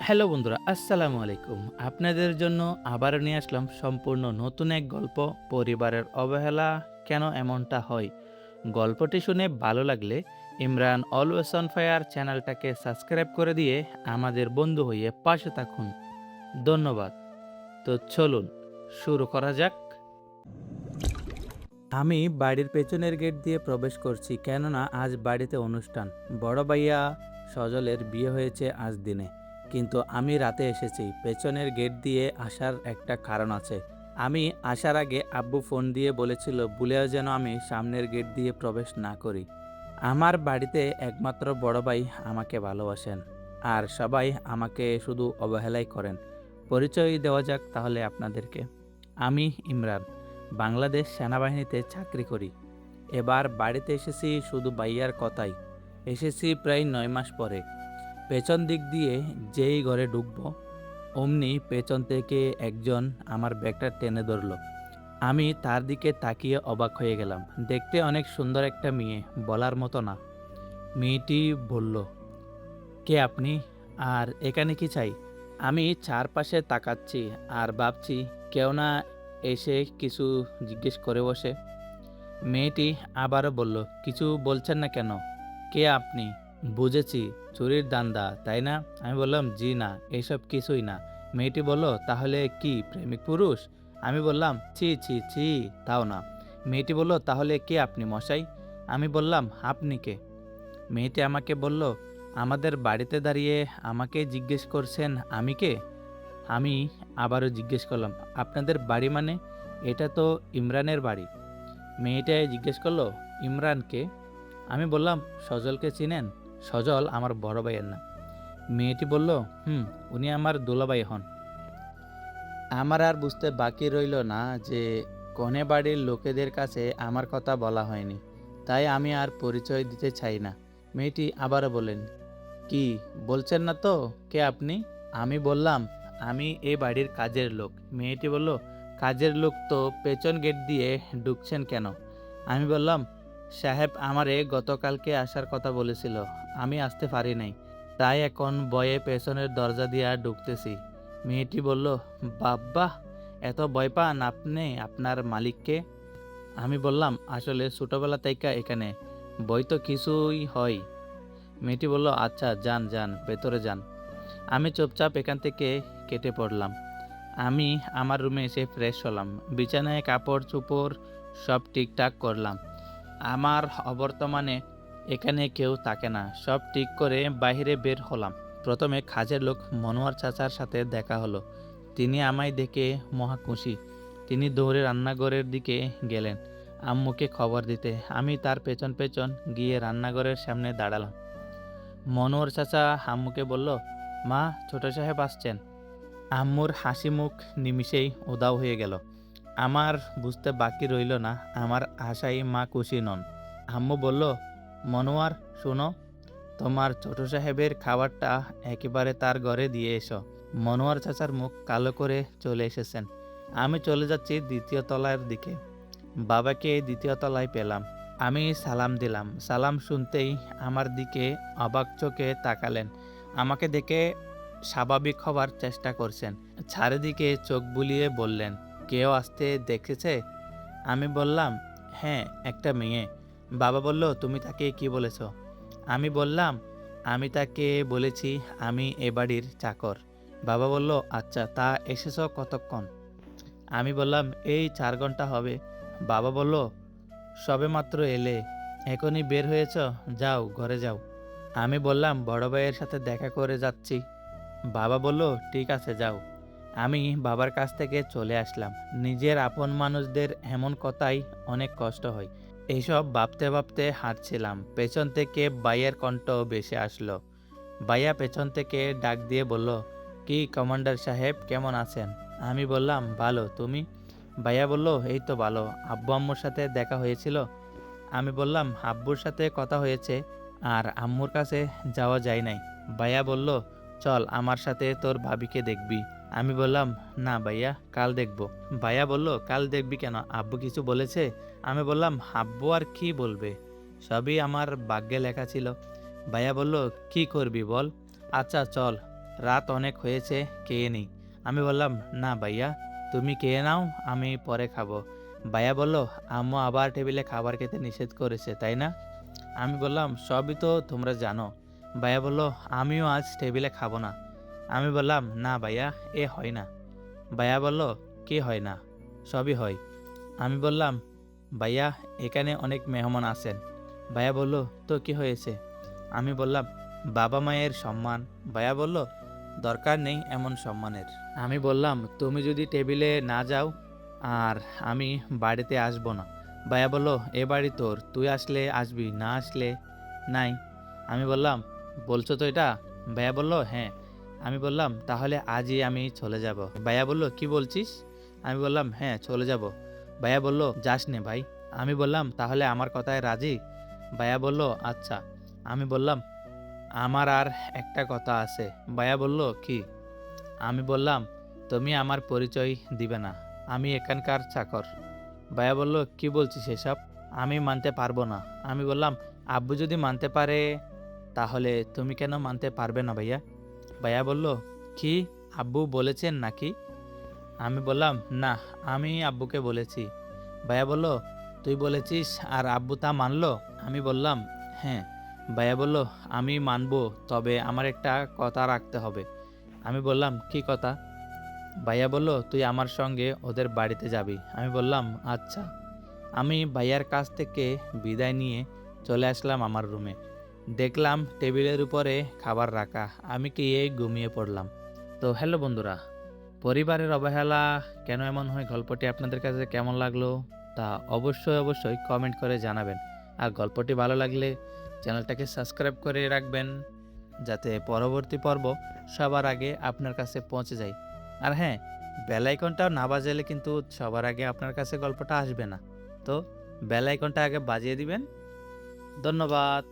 Hello বন্ধুরা, আসসালামু আলাইকুম। আপনাদের জন্য আবারও নিয়ে আসলাম সম্পূর্ণ নতুন এক গল্প, পরিবারের অবহেলা কেন এমনটা হয়। গল্পটি শুনে ভালো লাগলে ইমরান অলওয়েজ অন ফায়ার চ্যানেলটাকে সাবস্ক্রাইব করে দিয়ে আমাদের বন্ধু হয়ে পাশে থাকুন। ধন্যবাদ। তো চলুন শুরু করা যাক। আমি বাড়ির পেছনের গেট দিয়ে প্রবেশ করছি, কেননা আজ বাড়িতে অনুষ্ঠান। বড় ভাইয়া সজলের বিয়ে হয়েছে আজ দিনে, কিন্তু আমি রাতে এসেছি। পেছনের গেট দিয়ে আসার একটা কারণ আছে। আমি আসার আগে আব্বু ফোন দিয়ে বলেছিল ভুলেও যেন আমি সামনের গেট দিয়ে প্রবেশ না করি। আমার বাড়িতে একমাত্র বড় ভাই আমাকে ভালোবাসেন, আর সবাই আমাকে শুধু অবহেলাই করেন। পরিচয় দেওয়া যাক তাহলে আপনাদেরকে। আমি ইমরান, বাংলাদেশ সেনাবাহিনীতে চাকরি করি। এবার বাড়িতে এসেছি শুধু ভাইয়ার কথাই। এসেছি প্রায় 9 মাস পরে। পেছন দিক দিয়ে যেই ঘরে ঢুকবো, অমনি পেছন থেকে একজন আমার ব্যাগটা টেনে ধরলো। আমি তার দিকে তাকিয়ে অবাক হয়ে গেলাম। দেখতে অনেক সুন্দর একটা মেয়ে, বলার মতো না। মেয়েটি বলল, কে আপনি? আর এখানে কি চাই? আমি চারপাশে তাকাচ্ছি আর ভাবছি কেউ না এসে কিছু জিজ্ঞেস করে বসে। মেয়েটি আবারও বলল, কিছু বলছেন না কেন? কে আপনি? বুঝেছি, চুরির ধান্দা, তাই না? আমি বললাম, জি না, এসব কিছুই না। মেয়েটি বলল, তাহলে কি প্রেমিক পুরুষ? আমি বললাম, ছি ছি ছি, তাও না। মেয়েটি বলল, তাহলে কে আপনি মশাই? আমি বললাম, আপনি কে? মেয়েটি আমাকে বলল, আমাদের বাড়িতে দাঁড়িয়ে আমাকে জিজ্ঞেস করছেন আমি কে? আমি আবারও জিজ্ঞেস করলাম, আপনাদের বাড়ি মানে? এটা তো ইমরানের বাড়ি। মেয়েটাই জিজ্ঞেস করলো, ইমরানকে? আমি বললাম, সজলকে চিনেন? সজল আমার বড় ভাইয়ের নাম। মেয়েটি বলল, হুম, উনি আমার দুলাভাই হন। আমার আর বুঝতে বাকি রইল না যে কনে বাড়ির লোকেদের কাছে আমার কথা বলা হয়নি, তাই আমি আর পরিচয় দিতে চাই না। মেয়েটি আবারও বললেন, কি বলছেন না তো, কে আপনি? আমি বললাম, আমি এই বাড়ির কাজের লোক। মেয়েটি বলল, কাজের লোক তো পেছন গেট দিয়ে ঢুকছেন কেন? আমি বললাম, সাহেব আমারে গতকালকে আসার কথা বলেছিল, আমি আসতে পারি নাই, তাই এখন ভয়ে পেছনের দরজা দিয়ে ঢুকতেছি। মেয়েটি বলল, বাব্বা, এত ভয় পান আপনি আপনার মালিককে? আমি বললাম, আসলে ছোটবেলা থেকে এখানে ভয় তো কিছুই হয়। মেয়েটি বলল, আচ্ছা যান যান, ভেতরে যান। আমি চুপচাপ এখান থেকে কেটে পড়লাম। আমি আমার রুমে এসে ফ্রেশ হলাম। বিছানায় কাপড় চোপড় সব ঠিকঠাক করলাম। আমার অবর্তমানে এখানে কেউ থাকে না। সব ঠিক করে বাইরে বের হলাম। প্রথমে কাজের লোক মনোয়ার চাচার সাথে দেখা হলো। তিনি আমায় দেখে মহা খুশি। তিনি দৌড়ে রান্নাঘরের দিকে গেলেন আম্মুকে খবর দিতে। আমি তার পেছন পেছন গিয়ে রান্নাঘরের সামনে দাঁড়ালাম। মনোয়ার চাচা আম্মুকে বলল, মা, ছোট সাহেব আসছেন। আম্মুর হাসি মুখ নিমিষেই উধাও হয়ে গেল। আমার বুঝতে বাকি রইল না আমার আশায় মা খুশি নন। আম্মু বলল, মনোয়ার শোনো, তোমার ছোট সাহেবের খাবারটা একেবারে তার ঘরে দিয়ে এসো। মনোয়ার চাচার মুখ কালো করে চলে এসেছেন। আমি চলে যাচ্ছি দ্বিতীয় তলার দিকে। বাবাকে দ্বিতীয় তলায় পেলাম। আমি সালাম দিলাম। সালাম শুনতেই আমার দিকে অবাক চোখে তাকালেন। আমাকে দেখে স্বাভাবিক হবার চেষ্টা করছেন। চারিদিকে চোখ বুলিয়ে বললেন, কেউ আসতে দেখেছে? আমি বললাম, হ্যাঁ, একটা মেয়ে। বাবা বলল, তুমি তাকে কি বলেছ? আমি বললাম, আমি তাকে বলেছি আমি এ বাড়ির চাকর। বাবা বলল, আচ্ছা, তা এসেছ কতক্ষণ? আমি বললাম, এই 4 ঘন্টা হবে। বাবা বলল, সবেমাত্র এলে, এখনই বের হয়েছ? যাও, ঘরে যাও। আমি বললাম, বড় ভাইয়ের সাথে দেখা করে যাচ্ছি। বাবা বলল, ঠিক আছে, যাও। আমি বাবার কাছ থেকে চলে আসলাম। নিজের আপন মানুষদের এমন কথাই অনেক কষ্ট হয়। এইসব ভাবতে ভাবতে হাঁটছিলাম। পেছন থেকে ভাইয়ের কণ্ঠ ভেসে আসলো। ভাইয়া পেছন থেকে ডাক দিয়ে বলল, কি কমান্ডার সাহেব, কেমন আছেন? আমি বললাম, ভালো, তুমি? ভাইয়া বলল, এই তো ভালো। আব্বু আম্মুর সাথে দেখা হয়েছিল? আমি বললাম, আব্বুর সাথে কথা হয়েছে, আর আম্মুর কাছে যাওয়া যায় নাই। ভাইয়া বলল, চল আমার সাথে তোর ভাবিকে দেখবি। আমি বললাম, না ভাইয়া, কাল দেখব। ভাইয়া বলল, কাল দেখবি কেন, আব্বু কিছু বলেছে? আমি বললাম, আব্বু আর কি বলবে, সবই আমার ভাগ্যে লেখা ছিল। ভাইয়া বলল, কি করবি বল? আচ্ছা চল, রাত অনেক হয়েছে, খেয়ে নিই। আমি বললাম, না ভাইয়া, তুমি খেয়ে নাও, আমি পরে খাবো। ভাইয়া বলল, আম্মু আবার টেবিলে খাবার খেতে নিষেধ করেছে, তাই না? আমি বললাম, সবই তো তোমরা জানো। ভাইয়া বলল, আমিও আজ টেবিলে খাবো না। আমি বললাম, না ভাইয়া, এ হয় না। ভাইয়া বলল, কি হয় না? সবই হয়। আমি বললাম, ভাইয়া, এখানে অনেক মেহমান আছেন। ভাইয়া বলল, তো কি হয়েছে? আমি বললাম, বাবা মায়ের সম্মান। ভাইয়া বলল, দরকার নেই এমন সম্মানের। আমি বললাম, তুমি যদি টেবিলে না যাও আর আমি বাড়িতে আসবো না। ভাইয়া বলল, এ বাড়ি তোর, তুই আসলে আসবি, না আসলে নাই। আমি বললাম, বলছো তো এটা? ভাইয়া বলল, হ্যাঁ। আমি বললাম, তাহলে আজই আমি চলে যাব। ভাইয়া বলল, কি বলছিস? আমি বললাম, হ্যাঁ, চলে যাব। ভাইয়া বলল, যাস নে ভাই। আমি বললাম, তাহলে আমার কথায় রাজি? ভাইয়া বলল, আচ্ছা। আমি বললাম, আমার আর একটা কথা আছে। ভাইয়া বলল, কি? আমি বললাম, তুমি আমার পরিচয় দিবে না, আমি এখানকার চাকর। ভাইয়া বলল, কি বলছিস এসব? আমি মানতে পারবো না। আমি বললাম, আব্বু যদি মানতে পারে তাহলে তুমি কেন মানতে পারবে না ভাইয়া? ভাইয়া বলল, কি, আব্বু বলেছেন নাকি? আমি বললাম, না, আমি আব্বুকে বলেছি। ভাইয়া বলল, তুই বলেছিস আর আব্বু তা মানলো? আমি বললাম, হ্যাঁ। ভাইয়া বলল, আমি মানবো, তবে আমার একটা কথা রাখতে হবে। আমি বললাম, কি কথা? ভাইয়া বলল, তুই আমার সঙ্গে ওদের বাড়িতে যাবি। আমি বললাম, আচ্ছা। আমি ভাইয়ার কাছ থেকে বিদায় নিয়ে চলে আসলাম আমার রুমে। দেখলাম টেবিলের উপরে খাবার রাখা। আমি গিয়ে ঘুমিয়ে পড়লাম। তো হ্যালো বন্ধুরা, পরিবারের অবহেলা কেন এমন হয়, গল্পটি আপনাদের কাছে কেমন লাগলো তা অবশ্যই কমেন্ট করে জানাবেন। আর গল্পটি ভালো লাগলে চ্যানেলটাকে সাবস্ক্রাইব করে রাখবেন, যাতে পরবর্তী পর্ব সবার আগে আপনার কাছে পৌঁছে যায়। আর হ্যাঁ, বেল আইকনটাও না বাজালে কিন্তু সবার আগে আপনার কাছে গল্পটা আসবে না। তো বেল আইকনটা আগে বাজিয়ে দিবেন। ধন্যবাদ।